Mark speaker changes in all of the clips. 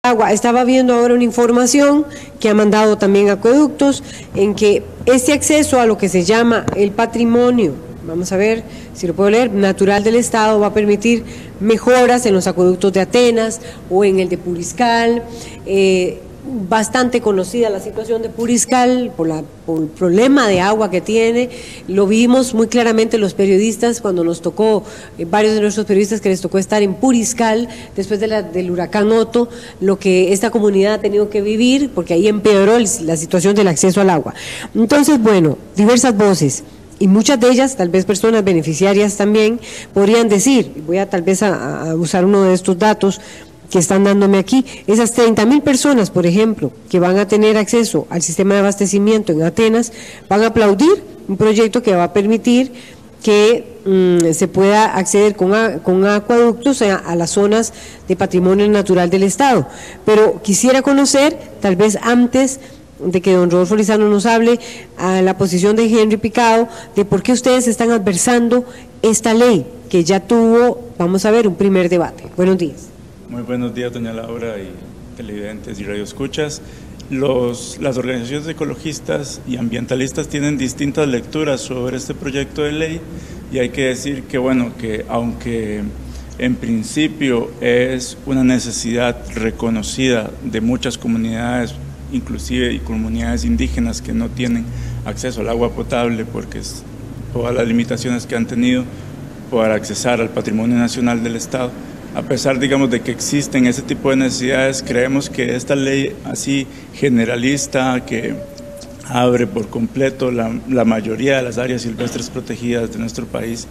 Speaker 1: agua. Estaba viendo ahora una información que ha mandado también Acueductos en que este acceso a lo que se llama el patrimonio, vamos a ver si lo puedo leer, natural del Estado, va a permitir mejoras en los acueductos de Atenas o en el de Puriscal. Bastante conocida la situación de Puriscal por el problema de agua que tiene. Lo vimos muy claramente los periodistas cuando nos tocó, varios de nuestros periodistas que les tocó estar en Puriscal después del huracán Otto, lo que esta comunidad ha tenido que vivir, porque ahí empeoró la situación del acceso al agua. Entonces, bueno, diversas voces, y muchas de ellas, tal vez personas beneficiarias también, podrían decir, voy a tal vez a usar uno de estos datos que están dándome aquí, esas 30.000 personas, por ejemplo, que van a tener acceso al sistema de abastecimiento en Atenas, van a aplaudir un proyecto que va a permitir que se pueda acceder con acueductos a las zonas de patrimonio natural del Estado. Pero quisiera conocer, tal vez antes de que don Rodolfo Lizano nos hable, a la posición de Henry Picado, de por qué ustedes están adversando esta ley, que ya tuvo, vamos a ver, un primer debate. Buenos días.
Speaker 2: Muy buenos días, doña Laura, y televidentes y radioescuchas. Las organizaciones ecologistas y ambientalistas tienen distintas lecturas sobre este proyecto de ley, y hay que decir que, bueno, que aunque en principio es una necesidad reconocida de muchas comunidades, inclusive y comunidades indígenas que no tienen acceso al agua potable porque todas las limitaciones que han tenido para accesar al patrimonio nacional del Estado, a pesar, digamos, de que existen ese tipo de necesidades, creemos que esta ley así generalista, que abre por completo la mayoría de las áreas silvestres protegidas de nuestro país,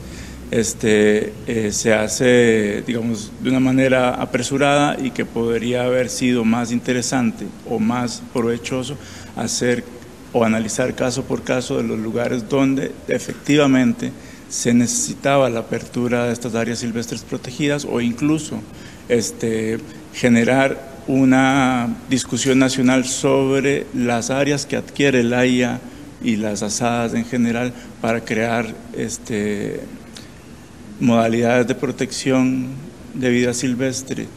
Speaker 2: se hace, digamos, de una manera apresurada, y que podría haber sido más interesante o más provechoso hacer o analizar caso por caso de los lugares donde efectivamente se necesitaba la apertura de estas áreas silvestres protegidas, o incluso generar una discusión nacional sobre las áreas que adquiere el AIA y las asadas en general para crear modalidades de protección de vida silvestre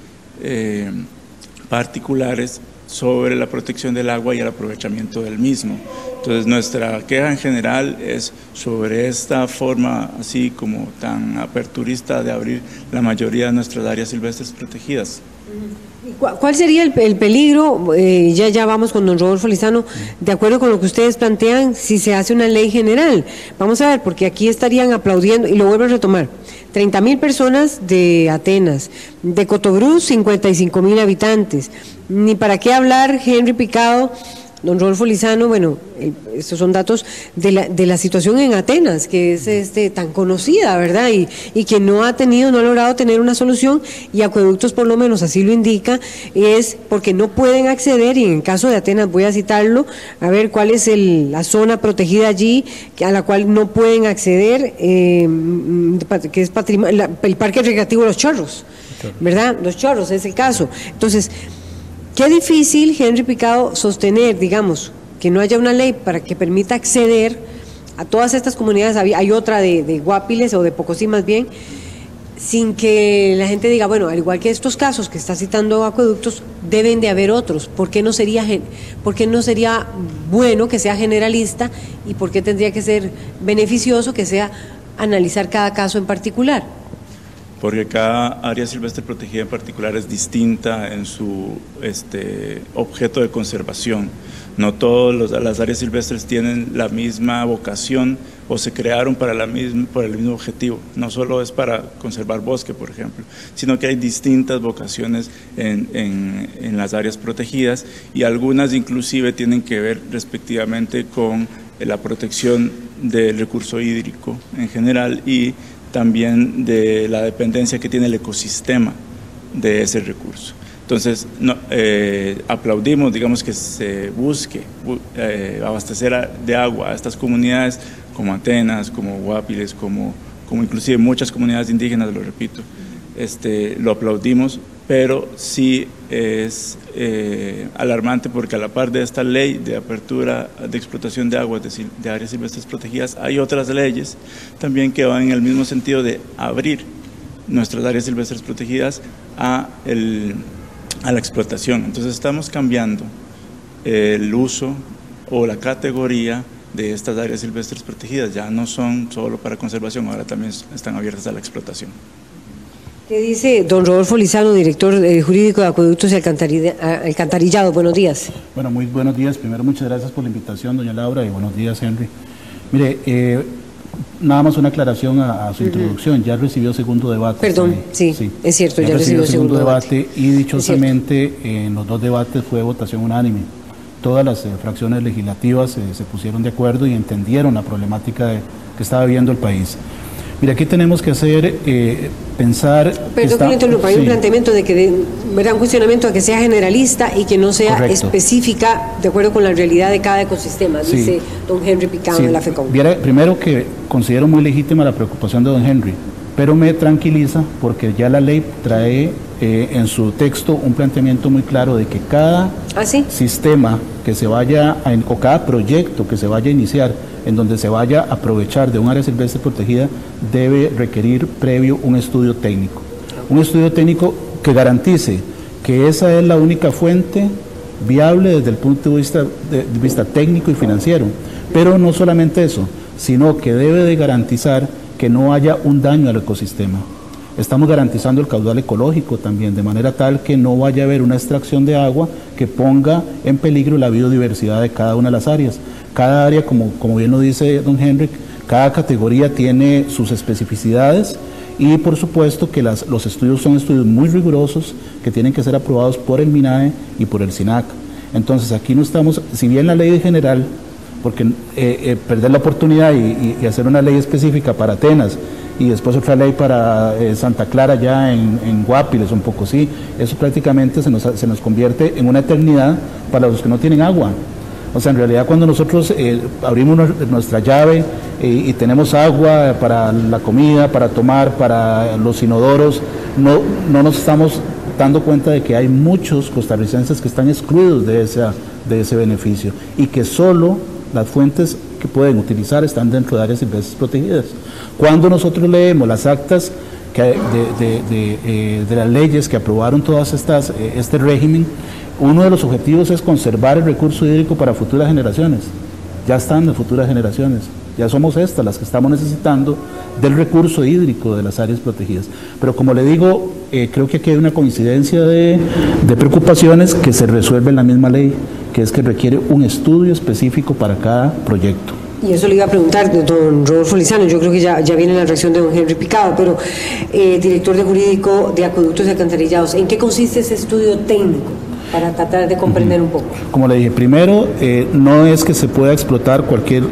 Speaker 2: particulares sobre la protección del agua y el aprovechamiento del mismo. Entonces, nuestra queja en general es sobre esta forma así como tan aperturista de abrir la mayoría de nuestras áreas silvestres protegidas.
Speaker 1: ¿Cuál sería el peligro? Ya vamos con don Rodolfo Lizano, de acuerdo con lo que ustedes plantean, si se hace una ley general. Vamos a ver, porque aquí estarían aplaudiendo, y lo vuelvo a retomar, 30.000 personas de Atenas, de Cotobruz 55.000 habitantes, ni para qué hablar Henry Picado, don Rodolfo Lizano, bueno, estos son datos de la situación en Atenas, que es tan conocida, ¿verdad? Y que no ha logrado tener una solución, y Acueductos por lo menos así lo indica, es porque no pueden acceder, y en el caso de Atenas voy a citarlo, a ver cuál es la zona protegida allí, a la cual no pueden acceder, que es el Parque Recreativo Los Chorros, ¿verdad? Los Chorros es el caso. Entonces, qué difícil, Henry Picado, sostener, digamos, que no haya una ley para que permita acceder a todas estas comunidades. Hay otra de Guapiles, o de Pocosí más bien, sin que la gente diga, bueno, al igual que estos casos que está citando Acueductos, deben de haber otros. ¿Por qué no sería bueno que sea generalista, y por qué tendría que ser beneficioso que sea analizar cada caso en particular?
Speaker 2: Porque cada área silvestre protegida en particular es distinta en su objeto de conservación. No todas las áreas silvestres tienen la misma vocación o se crearon por el mismo objetivo. No solo es para conservar bosque, por ejemplo, sino que hay distintas vocaciones en las áreas protegidas, y algunas inclusive tienen que ver respectivamente con la protección del recurso hídrico en general, y también de la dependencia que tiene el ecosistema de ese recurso. Entonces, aplaudimos, digamos, que se busque abastecer de agua a estas comunidades como Atenas, como Guapiles, como inclusive muchas comunidades indígenas, lo repito. Lo aplaudimos, pero sí es alarmante, porque a la par de esta ley de apertura de explotación de aguas de áreas silvestres protegidas, hay otras leyes también que van en el mismo sentido de abrir nuestras áreas silvestres protegidas a a la explotación. Entonces estamos cambiando el uso o la categoría de estas áreas silvestres protegidas. Ya no son solo para conservación, ahora también están abiertas a la explotación.
Speaker 1: ¿Qué dice don Rodolfo Lizano, director jurídico de Acueductos y Alcantarillado? Buenos días.
Speaker 3: Bueno, muy buenos días. Primero, muchas gracias por la invitación, doña Laura, y buenos días, Henry. Mire, nada más una aclaración a su introducción. Ya recibió segundo debate.
Speaker 1: Perdón, sí, es cierto, ya recibió segundo debate.
Speaker 3: Y dichosamente, en los dos debates fue votación unánime. Todas las fracciones legislativas se pusieron de acuerdo y entendieron la problemática que estaba viviendo el país. Mira, aquí tenemos que hacer, pensar...
Speaker 1: Perdón que le interrumpa, hay un planteamiento de que, ¿verdad? Un cuestionamiento de que sea generalista y que no sea específica de acuerdo con la realidad de cada ecosistema, dice don Henry Picado de la FECOM.
Speaker 3: Primero que considero muy legítima la preocupación de don Henry, pero me tranquiliza porque ya la ley trae en su texto un planteamiento muy claro de que cada sistema que se vaya, o cada proyecto que se vaya a iniciar, en donde se vaya a aprovechar de un área silvestre protegida, debe requerir previo un estudio técnico. Un estudio técnico que garantice que esa es la única fuente viable desde el punto de vista técnico y financiero. Pero no solamente eso, sino que debe de garantizar que no haya un daño al ecosistema. Estamos garantizando el caudal ecológico también, de manera tal que no vaya a haber una extracción de agua que ponga en peligro la biodiversidad de cada una de las áreas. Cada área, como bien lo dice don Henry, cada categoría tiene sus especificidades y por supuesto que los estudios son estudios muy rigurosos que tienen que ser aprobados por el MINAE y por el SINAC. Entonces aquí no estamos, si bien la ley general, porque perder la oportunidad y hacer una ley específica para Atenas y después otra ley para Santa Clara ya en Guapiles, un poco sí, eso prácticamente se nos convierte en una eternidad para los que no tienen agua. O sea, en realidad cuando nosotros abrimos nuestra llave y tenemos agua para la comida, para tomar, para los inodoros, no nos estamos dando cuenta de que hay muchos costarricenses que están excluidos de ese beneficio y que solo las fuentes que pueden utilizar están dentro de áreas silvestres protegidas. Cuando nosotros leemos las actas de las leyes que aprobaron todas este régimen, uno de los objetivos es conservar el recurso hídrico para futuras generaciones. Ya están las futuras generaciones, ya somos estas las que estamos necesitando del recurso hídrico de las áreas protegidas. Pero como le digo, creo que aquí hay una coincidencia de preocupaciones que se resuelve en la misma ley, que es que requiere un estudio específico para cada proyecto.
Speaker 1: Y eso le iba a preguntar, don Rodolfo Lizano, yo creo que ya viene la reacción de don Henry Picado, pero director de jurídico de Acueductos y Alcantarillados, ¿en qué consiste ese estudio técnico? Para tratar de comprender un poco. Como
Speaker 3: le dije, primero, no es que se pueda explotar cualquier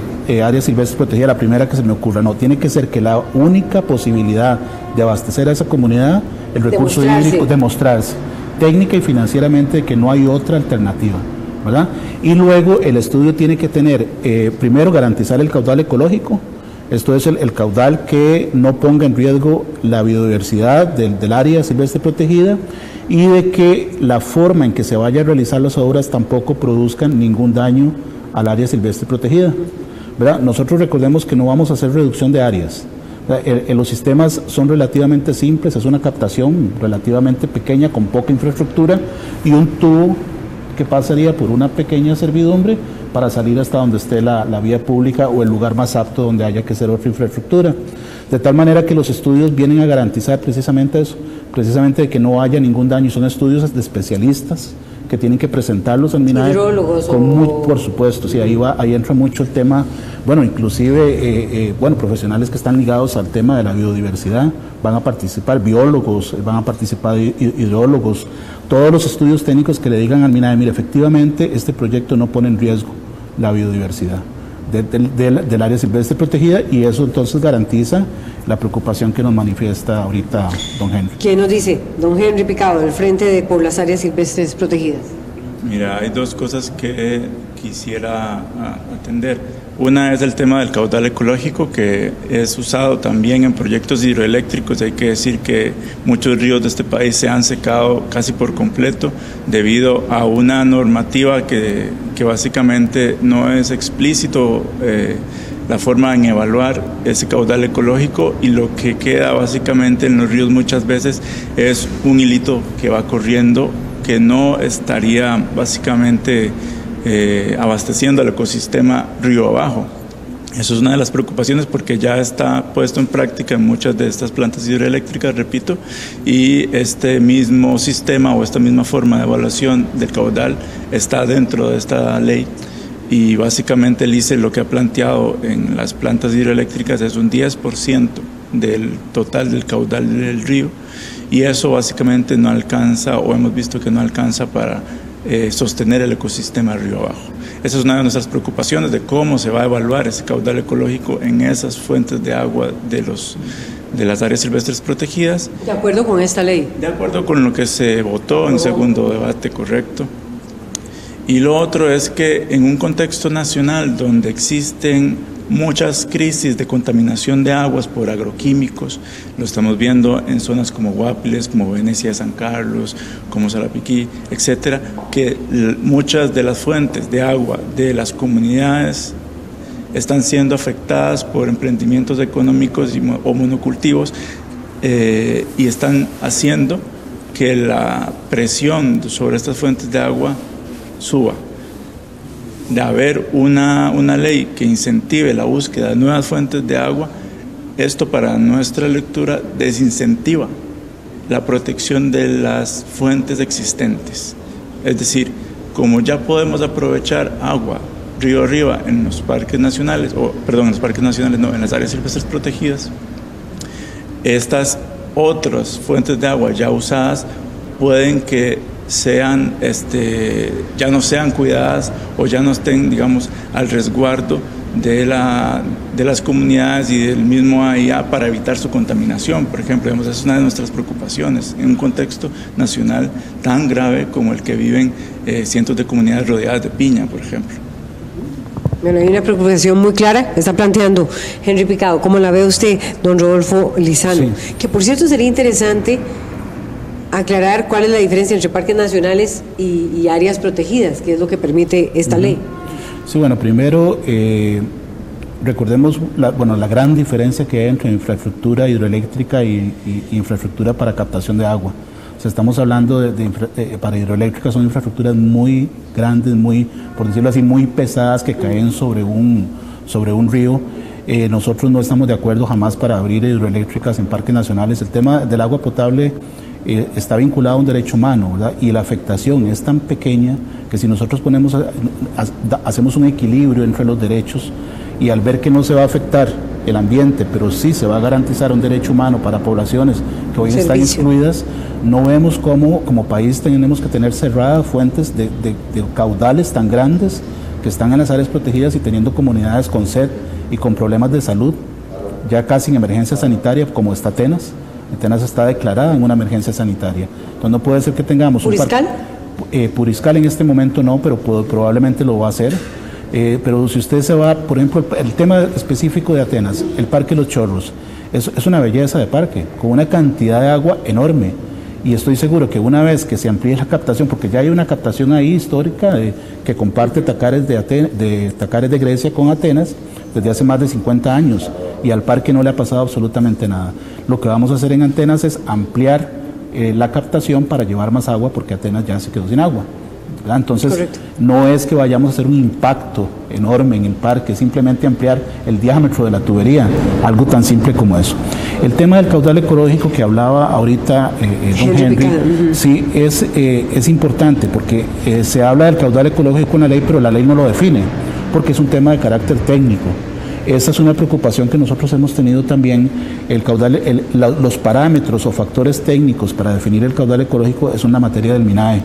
Speaker 3: área silvestre protegida, la primera que se me ocurra, no, tiene que ser que la única posibilidad de abastecer a esa comunidad, el recurso hídrico, demostrarse técnica y financieramente que no hay otra alternativa, ¿verdad? Y luego el estudio tiene que tener, primero, garantizar el caudal ecológico, esto es el caudal que no ponga en riesgo la biodiversidad del área silvestre protegida y de que la forma en que se vaya a realizar las obras tampoco produzcan ningún daño al área silvestre protegida, ¿verdad? Nosotros recordemos que no vamos a hacer reducción de áreas. Los sistemas son relativamente simples, es una captación relativamente pequeña con poca infraestructura y un tubo que pasaría por una pequeña servidumbre para salir hasta donde esté la vía pública o el lugar más apto donde haya que hacer otra infraestructura. De tal manera que los estudios vienen a garantizar precisamente eso, precisamente de que no haya ningún daño. Son estudios de especialistas que tienen que presentarlos al MINAE.
Speaker 1: ¿Hidrólogos?
Speaker 3: Por supuesto, sí, ahí entra mucho el tema, bueno, inclusive, profesionales que están ligados al tema de la biodiversidad, van a participar, biólogos, van a participar hidrólogos, todos los estudios técnicos que le digan al MINAE, mire, efectivamente, este proyecto no pone en riesgo la biodiversidad del área silvestre protegida y eso entonces garantiza la preocupación que nos manifiesta ahorita don Henry.
Speaker 1: ¿Qué nos dice don Henry Picado del Frente por las Áreas Silvestres Protegidas?
Speaker 2: Mira, hay dos cosas que quisiera atender. Una es el tema del caudal ecológico, que es usado también en proyectos hidroeléctricos. Hay que decir que muchos ríos de este país se han secado casi por completo debido a una normativa que básicamente no es explícito la forma en evaluar ese caudal ecológico, y lo que queda básicamente en los ríos muchas veces es un hilito que va corriendo que no estaría básicamente abasteciendo al ecosistema río abajo. Eso es una de las preocupaciones porque ya está puesto en práctica en muchas de estas plantas hidroeléctricas, repito, y este mismo sistema o esta misma forma de evaluación del caudal está dentro de esta ley. Y básicamente el ICE lo que ha planteado en las plantas hidroeléctricas es un 10% del total del caudal del río, y eso básicamente no alcanza, o hemos visto que no alcanza para sostener el ecosistema río abajo. Esa es una de nuestras preocupaciones de cómo se va a evaluar ese caudal ecológico en esas fuentes de agua de las áreas silvestres protegidas.
Speaker 1: ¿De acuerdo con esta ley?
Speaker 2: De acuerdo con lo que se votó en segundo debate, correcto. Y lo otro es que en un contexto nacional donde existen muchas crisis de contaminación de aguas por agroquímicos, lo estamos viendo en zonas como Guapiles, como Venecia de San Carlos, como Salapiquí, etcétera, que muchas de las fuentes de agua de las comunidades están siendo afectadas por emprendimientos económicos o monocultivos y están haciendo que la presión sobre estas fuentes de agua suba. De haber una ley que incentive la búsqueda de nuevas fuentes de agua, esto para nuestra lectura desincentiva la protección de las fuentes existentes. Es decir, como ya podemos aprovechar agua río arriba en los parques nacionales, en las áreas silvestres protegidas, estas otras fuentes de agua ya usadas pueden que sean, ya no sean cuidadas o ya no estén, digamos, al resguardo de las comunidades y del mismo AIA para evitar su contaminación. Por ejemplo, esa es una de nuestras preocupaciones en un contexto nacional tan grave como el que viven cientos de comunidades rodeadas de piña, por ejemplo.
Speaker 1: Bueno, hay una preocupación muy clara que está planteando Henry Picado. ¿Cómo la ve usted, don Rodolfo Lizano? Sí. Que por cierto sería interesante aclarar cuál es la diferencia entre parques nacionales y áreas protegidas, que es lo que permite esta ley.
Speaker 3: Sí, bueno, primero recordemos la gran diferencia que hay entre infraestructura hidroeléctrica y infraestructura para captación de agua. O sea, estamos hablando para hidroeléctricas son infraestructuras muy grandes, muy, por decirlo así, muy pesadas que caen sobre un río. Nosotros no estamos de acuerdo jamás para abrir hidroeléctricas en parques nacionales. El tema del agua potable está vinculado a un derecho humano, ¿verdad? Y la afectación es tan pequeña que si nosotros hacemos un equilibrio entre los derechos y al ver que no se va a afectar el ambiente, pero sí se va a garantizar un derecho humano para poblaciones que hoy están excluidas, no vemos cómo como país tenemos que tener cerradas fuentes de caudales tan grandes que están en las áreas protegidas y teniendo comunidades con sed y con problemas de salud, ya casi en emergencia sanitaria como está Atenas. Atenas está declarada en una emergencia sanitaria. Entonces no puede ser que tengamos
Speaker 1: ¿Puriscal?
Speaker 3: Puriscal en este momento no, pero probablemente lo va a hacer. Pero si usted se va, por ejemplo, el tema específico de Atenas, el Parque Los Chorros, es una belleza de parque, con una cantidad de agua enorme. Y estoy seguro que una vez que se amplíe la captación, porque ya hay una captación ahí histórica que comparte Tacares de Grecia con Atenas desde hace más de 50 años, y al parque no le ha pasado absolutamente nada. Lo que vamos a hacer en Atenas es ampliar la captación para llevar más agua, porque Atenas ya se quedó sin agua, ¿verdad? Entonces, correcto, no es que vayamos a hacer un impacto enorme en el parque, simplemente ampliar el diámetro de la tubería, algo tan simple como eso. El tema del caudal ecológico que hablaba ahorita don Henry, sí, es importante, porque se habla del caudal ecológico en la ley, pero la ley no lo define, porque es un tema de carácter técnico. Esa es una preocupación que nosotros hemos tenido también. El caudal, los parámetros o factores técnicos para definir el caudal ecológico es una materia del MINAE.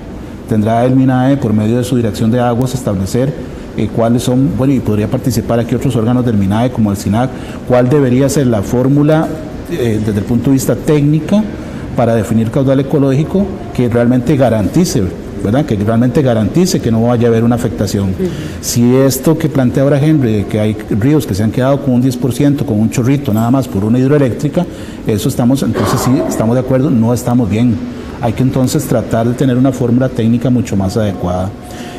Speaker 3: Tendrá el MINAE, por medio de su Dirección de Aguas, establecer cuáles son, bueno, y podría participar aquí otros órganos del MINAE como el SINAC, cuál debería ser la fórmula desde el punto de vista técnico para definir caudal ecológico que realmente garantice, ¿verdad? Que realmente garantice que no vaya a haber una afectación. Si esto que plantea ahora Henry, de que hay ríos que se han quedado con un 10%, con un chorrito nada más por una hidroeléctrica, entonces sí, estamos de acuerdo, no estamos bien. Hay que entonces tratar de tener una fórmula técnica mucho más adecuada.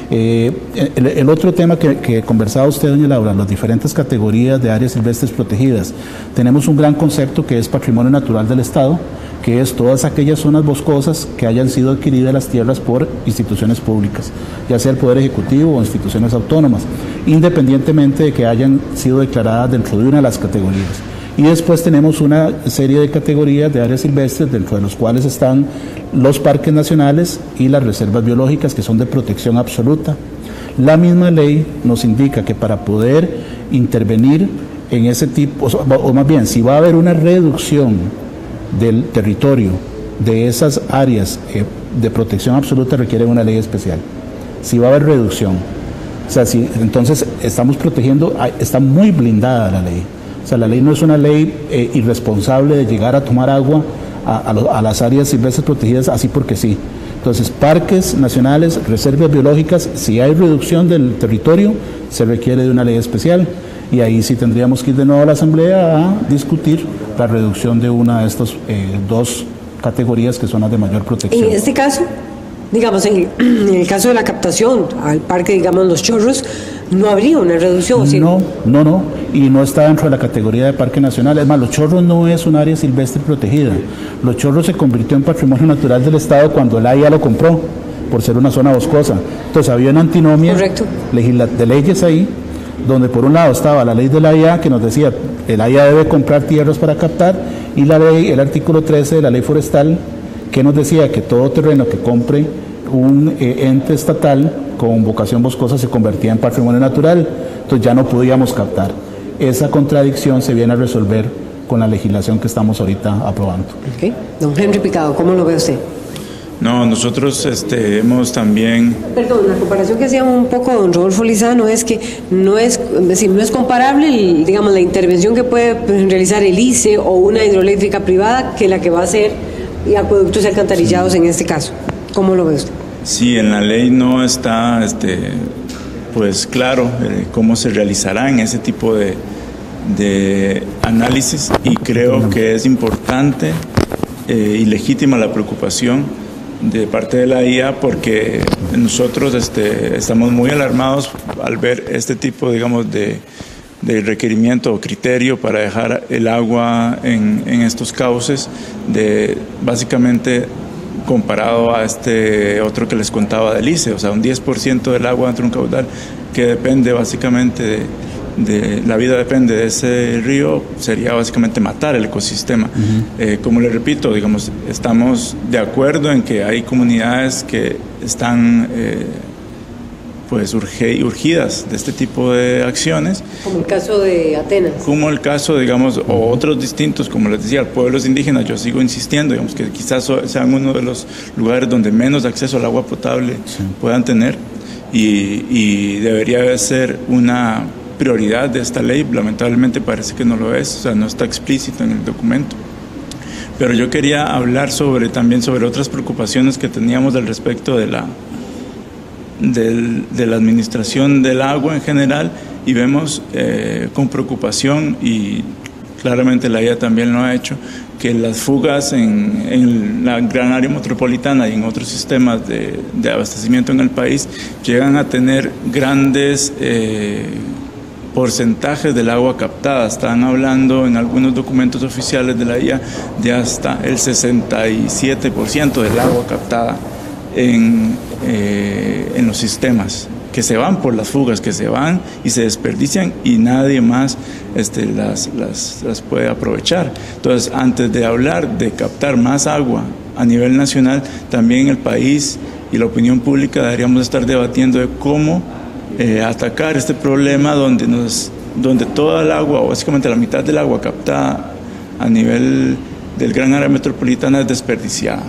Speaker 3: El otro tema que conversaba usted, doña Laura, las diferentes categorías de áreas silvestres protegidas. Tenemos un gran concepto que es patrimonio natural del Estado, que es todas aquellas zonas boscosas que hayan sido adquiridas las tierras por instituciones públicas, ya sea el Poder Ejecutivo o instituciones autónomas, independientemente de que hayan sido declaradas dentro de una de las categorías. Y después tenemos una serie de categorías de áreas silvestres, dentro de los cuales están los parques nacionales y las reservas biológicas, que son de protección absoluta. La misma ley nos indica que para poder intervenir en ese tipo, o más bien, si va a haber una reducción del territorio de esas áreas de protección absoluta, requiere una ley especial. Si va a haber reducción, o sea, si, entonces estamos protegiendo, está muy blindada la ley. O sea, la ley no es una ley irresponsable de llegar a tomar agua a las áreas silvestres protegidas así porque sí. Entonces, parques nacionales, reservas biológicas, si hay reducción del territorio, se requiere de una ley especial. Y ahí sí tendríamos que ir de nuevo a la Asamblea a discutir la reducción de una de estas dos categorías que son las de mayor protección.
Speaker 1: En este caso, digamos, en el caso de la captación al parque, digamos, Los Chorros, no habría una reducción.
Speaker 3: No, y no está dentro de la categoría de parque nacional. Es más, Los Chorros no es un área silvestre protegida. Los Chorros se convirtió en patrimonio natural del Estado cuando la AIA lo compró, por ser una zona boscosa. Entonces había una antinomia de leyes ahí, donde por un lado estaba la ley de la AIA que nos decía el AIA debe comprar tierras para captar, y la ley, el artículo 13 de la ley forestal, que nos decía que todo terreno que compre un ente estatal con vocación boscosa se convertía en patrimonio natural, entonces ya no podíamos captar. Esa contradicción se viene a resolver con la legislación que estamos ahorita aprobando.
Speaker 1: Okay. Don Henry Picado, ¿cómo lo ve usted?
Speaker 2: No, nosotros hemos también...
Speaker 1: Perdón, la comparación que hacía un poco don Rodolfo Lizano es que no es comparable, digamos, la intervención que puede realizar el ICE o una hidroeléctrica privada que la que va a hacer acueductos y alcantarillados en este caso. ¿Cómo lo ve usted?
Speaker 2: Sí, en la ley no está pues claro cómo se realizarán ese tipo de análisis, y creo que es importante y legítima la preocupación de parte de la IA, porque nosotros estamos muy alarmados al ver este tipo, digamos, de requerimiento o criterio para dejar el agua en estos cauces, básicamente comparado a este otro que les contaba del ICE, o sea, un 10% del agua dentro de un caudal que depende básicamente la vida depende de ese río, sería básicamente matar el ecosistema. Como le repito, digamos, estamos de acuerdo en que hay comunidades que están pues urgidas de este tipo de acciones.
Speaker 1: Como el caso de Atenas.
Speaker 2: Como el caso, digamos, o otros distintos, como les decía, pueblos indígenas. Yo sigo insistiendo, digamos, que quizás sean uno de los lugares donde menos acceso al agua potable puedan tener, y debería ser una prioridad de esta ley. Lamentablemente parece que no lo es, o sea, no está explícito en el documento. Pero yo quería hablar también sobre otras preocupaciones que teníamos al respecto de la administración del agua en general, y vemos con preocupación, y claramente la IA también lo ha hecho, que las fugas en la gran área metropolitana y en otros sistemas de abastecimiento en el país llegan a tener grandes porcentajes del agua captada. Están hablando en algunos documentos oficiales de la IA de hasta el 67% del agua captada en los sistemas, que se van por las fugas, que se van y se desperdician, y nadie más las puede aprovechar. Entonces, antes de hablar de captar más agua a nivel nacional, también el país y la opinión pública deberíamos estar debatiendo de cómo atacar este problema donde toda el agua, o básicamente la mitad del agua captada a nivel del gran área metropolitana, es desperdiciada.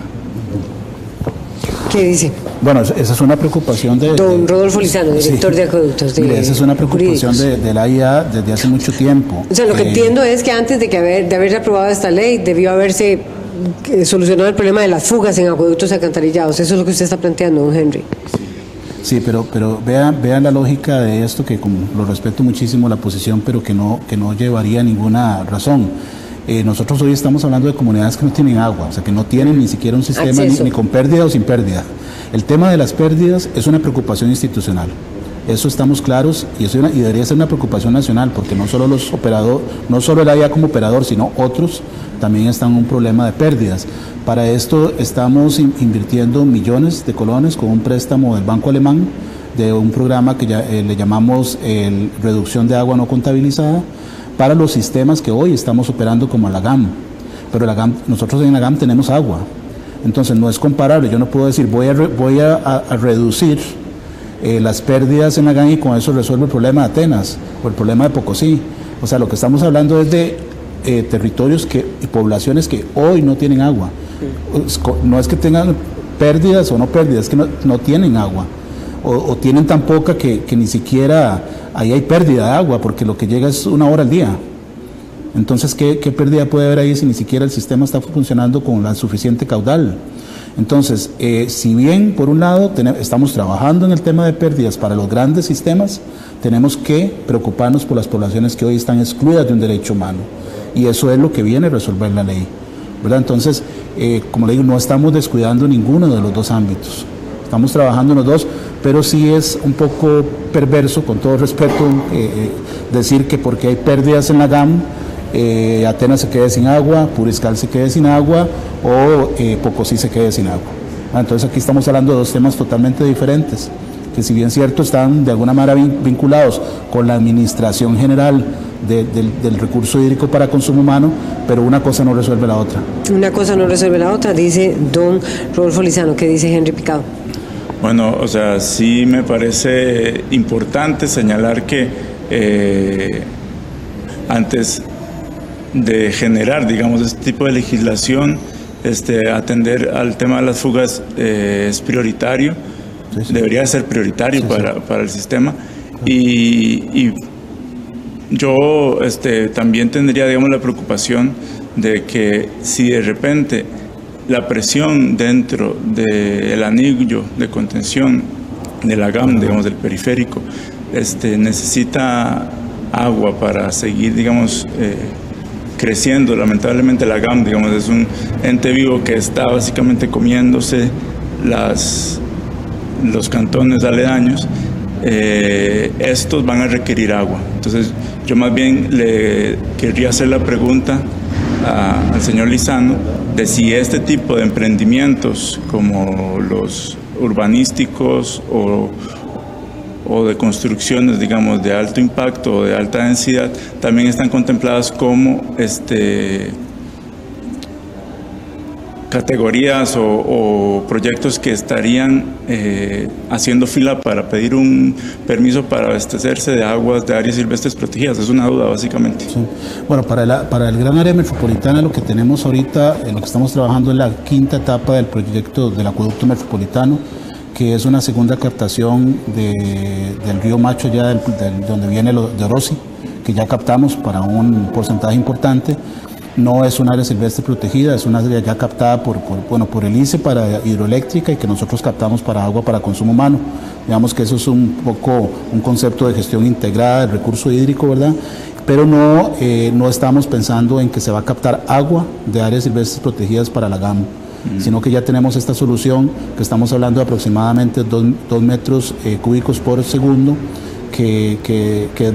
Speaker 1: ¿Qué dice?
Speaker 3: Bueno, esa es una preocupación de...
Speaker 1: Don Rodolfo Lizano, director de acueductos.
Speaker 3: Esa es una preocupación de la IA desde hace mucho tiempo.
Speaker 1: O sea, lo que entiendo es que antes de haber aprobado esta ley, debió haberse solucionado el problema de las fugas en acueductos alcantarillados. Eso es lo que usted está planteando, don Henry.
Speaker 3: Sí, pero vean la lógica de esto, que como lo respeto muchísimo la posición, pero que no llevaría a ninguna razón. Nosotros hoy estamos hablando de comunidades que no tienen agua, o sea, que no tienen ni siquiera un sistema ni con pérdida o sin pérdida. El tema de las pérdidas es una preocupación institucional. Eso estamos claros y debería ser una preocupación nacional, porque no solo no solo el AIA como operador, sino otros también están en un problema de pérdidas. Para esto estamos invirtiendo millones de colones con un préstamo del Banco Alemán de un programa que le llamamos reducción de agua no contabilizada para los sistemas que hoy estamos operando como la GAM. Pero nosotros en la GAM tenemos agua, entonces no es comparable. Yo no puedo decir voy a reducir las pérdidas en la GAM y con eso resuelvo el problema de Atenas o el problema de Pocosí. O sea, lo que estamos hablando es de territorios y poblaciones que hoy no tienen agua. No es que tengan pérdidas o no pérdidas, es que no tienen agua o tienen tan poca que ni siquiera ahí hay pérdida de agua, porque lo que llega es 1 hora al día. Entonces, ¿qué pérdida puede haber ahí si ni siquiera el sistema está funcionando con la suficiente caudal? Entonces, si bien por un lado estamos trabajando en el tema de pérdidas para los grandes sistemas, tenemos que preocuparnos por las poblaciones que hoy están excluidas de un derecho humano, y eso es lo que viene a resolver la ley, ¿verdad? Entonces, como le digo, no estamos descuidando ninguno de los dos ámbitos, estamos trabajando en los dos, pero sí es un poco perverso, con todo respeto, decir que porque hay pérdidas en la GAM, Atenas se quede sin agua, Puriscal se quede sin agua o Pocosí se quede sin agua. Entonces aquí estamos hablando de dos temas totalmente diferentes, que si bien cierto están de alguna manera vinculados con la administración general del recurso hídrico para consumo humano, pero una cosa no resuelve la otra.
Speaker 1: Una cosa no resuelve la otra, dice don Rodolfo Lizano. ¿Qué dice Henry Picado?
Speaker 2: Bueno, o sea, sí me parece importante señalar que antes de generar, digamos, este tipo de legislación, atender al tema de las fugas es prioritario, sí. Debería ser prioritario, sí, para el sistema, y yo también tendría, digamos, la preocupación de que si de repente la presión dentro del anillo de contención de la GAM, digamos, del periférico, necesita agua para seguir, digamos, creciendo. Lamentablemente la GAM, digamos, es un ente vivo que está básicamente comiéndose los cantones aledaños. Estos van a requerir agua. Entonces yo más bien le querría hacer la pregunta al señor Lizano de si este tipo de emprendimientos como los urbanísticos o de construcciones, digamos, de alto impacto o de alta densidad, también están contempladas como categorías o proyectos que estarían haciendo fila para pedir un permiso para abastecerse de aguas de áreas silvestres protegidas. Es una duda, básicamente. Sí.
Speaker 3: Bueno, para el gran área metropolitana, lo que tenemos ahorita, en lo que estamos trabajando es la 5ª etapa del proyecto del acueducto metropolitano, que es una segunda captación del río Macho, ya donde viene de Rossi, que ya captamos para un porcentaje importante. No es un área silvestre protegida, es una área ya captada por el ICE para hidroeléctrica y que nosotros captamos para agua para consumo humano. Digamos que eso es un poco un concepto de gestión integrada del recurso hídrico, ¿verdad? Pero no estamos pensando en que se va a captar agua de áreas silvestres protegidas para la GAM, sino que ya tenemos esta solución, que estamos hablando de aproximadamente 2 metros cúbicos por segundo, que es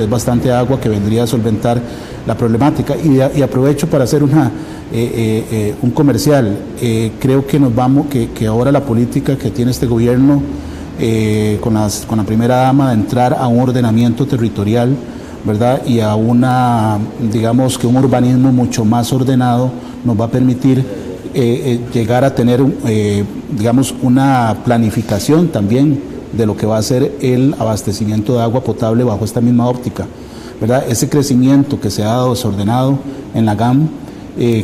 Speaker 3: bastante agua que vendría a solventar la problemática. Y aprovecho para hacer un comercial. Creo que que ahora la política que tiene este gobierno con la primera dama de entrar a un ordenamiento territorial, ¿verdad? Y a digamos que un urbanismo mucho más ordenado nos va a permitir llegar a tener digamos una planificación también de lo que va a ser el abastecimiento de agua potable bajo esta misma óptica, ¿verdad? Ese crecimiento que se ha dado desordenado en la GAM,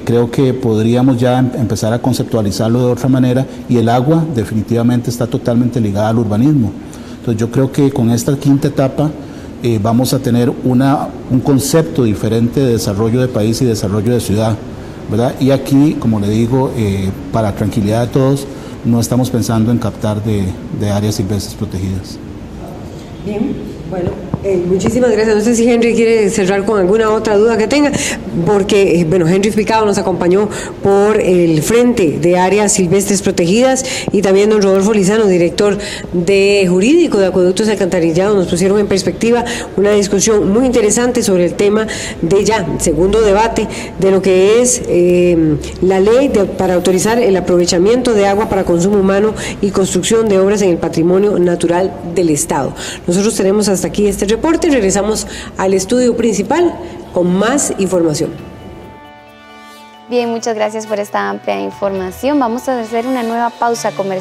Speaker 3: creo que podríamos ya empezar a conceptualizarlo de otra manera, y el agua definitivamente está totalmente ligada al urbanismo. Entonces yo creo que con esta 5ª etapa vamos a tener un concepto diferente de desarrollo de país y desarrollo de ciudad, ¿verdad? Y aquí, como le digo, para tranquilidad de todos, no estamos pensando en captar de áreas silvestres protegidas.
Speaker 1: Bien, bueno. Muchísimas gracias. No sé si Henry quiere cerrar con alguna otra duda que tenga, porque, bueno, Henry Picado nos acompañó por el Frente de Áreas Silvestres Protegidas y también don Rodolfo Lizano, director de Jurídico de Acueductos y Alcantarillados, nos pusieron en perspectiva una discusión muy interesante sobre el tema de segundo debate de lo que es la ley para autorizar el aprovechamiento de agua para consumo humano y construcción de obras en el patrimonio natural del Estado. Nosotros tenemos hasta aquí este reporte y regresamos al estudio principal con más información.
Speaker 4: Bien, muchas gracias por esta amplia información. Vamos a hacer una nueva pausa comercial.